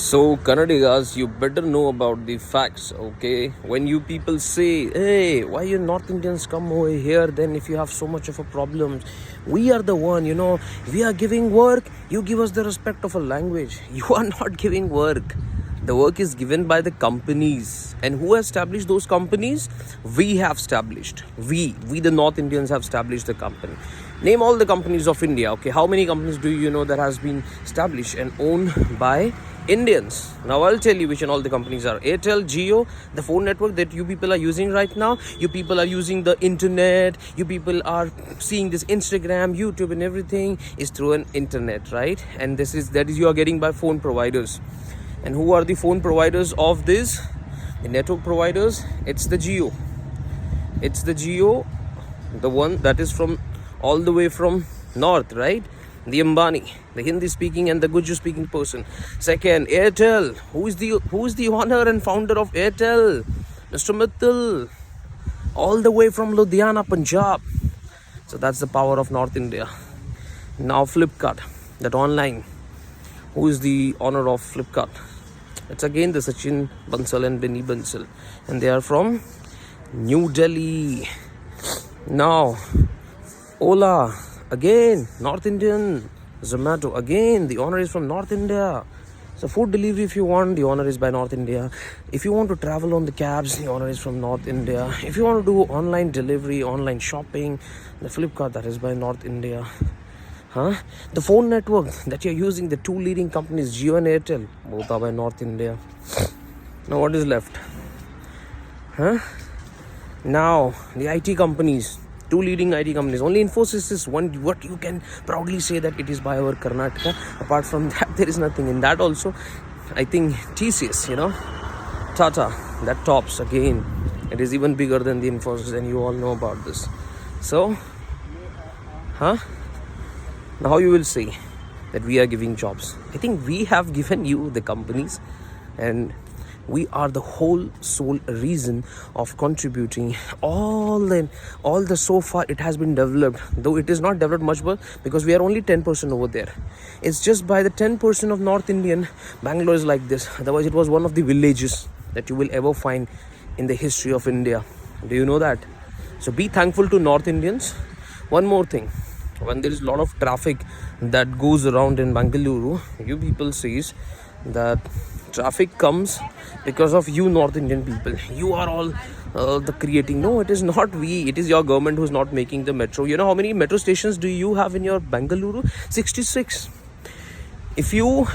So, Kannadigas, you better know about the facts, okay? When you people say, hey, why you North Indians come over here then if you have so much of a problem? We are the one, we are giving work, you give us the respect of a language. You are not giving work. The work is given by the companies. And who has established those companies? We have established. We the North Indians have established the company. Name all the companies of India, okay? How many companies do you know that has been established and owned by Indians? Now I'll tell you which and all the companies are. Airtel, Jio, the phone network that you people are using right now. You people are using the internet. You people are seeing this Instagram, YouTube and everything is through an internet, right? And that is you are getting by phone providers. And who are the phone providers of this? The network providers. It's the Jio. It's the Jio, the one that is from all the way from north, right? The Ambani, the Hindi speaking and the Guju speaking person. Second, Airtel. Who is the owner and founder of Airtel? Mr. Mittal. All the way from Ludhiana, Punjab. So that's the power of North India. Now Flipkart, that online. Who is the owner of Flipkart? It's again the Sachin Bansal and Benny Bansal. And they are from New Delhi. Now, Ola, again, North Indian. Zomato, again, the owner is from North India. So food delivery if you want, the owner is by North India. If you want to travel on the cabs, the owner is from North India. If you want to do online delivery, online shopping, the Flipkart, that is by North India. The phone network that you're using, the two leading companies, Jio and Airtel, both are by North India. Now what is left? Now the IT companies, two leading IT companies. Only Infosys is one what you can proudly say that it is by our Karnataka. Apart from that, there is nothing. In that also, I think TCS, Tata, that tops again. It is even bigger than the Infosys, and you all know about this. So, now you will say that we are giving jobs. I think we have given you the companies, and we are the whole sole reason of contributing all the so far it has been developed, though it is not developed much, but because we are only 10% over there. It's just by the 10% of North Indian, Bangalore is like this. Otherwise it was one of the villages that you will ever find in the history of India. Do you know that? So be thankful to North Indians. One more thing, when there is a lot of traffic that goes around in Bangalore, you people says that traffic comes because of you North Indian people. You are all the creating. No, it is not we. It is your government who is not making the metro. You know how many metro stations do you have in your Bangalore? 66. If you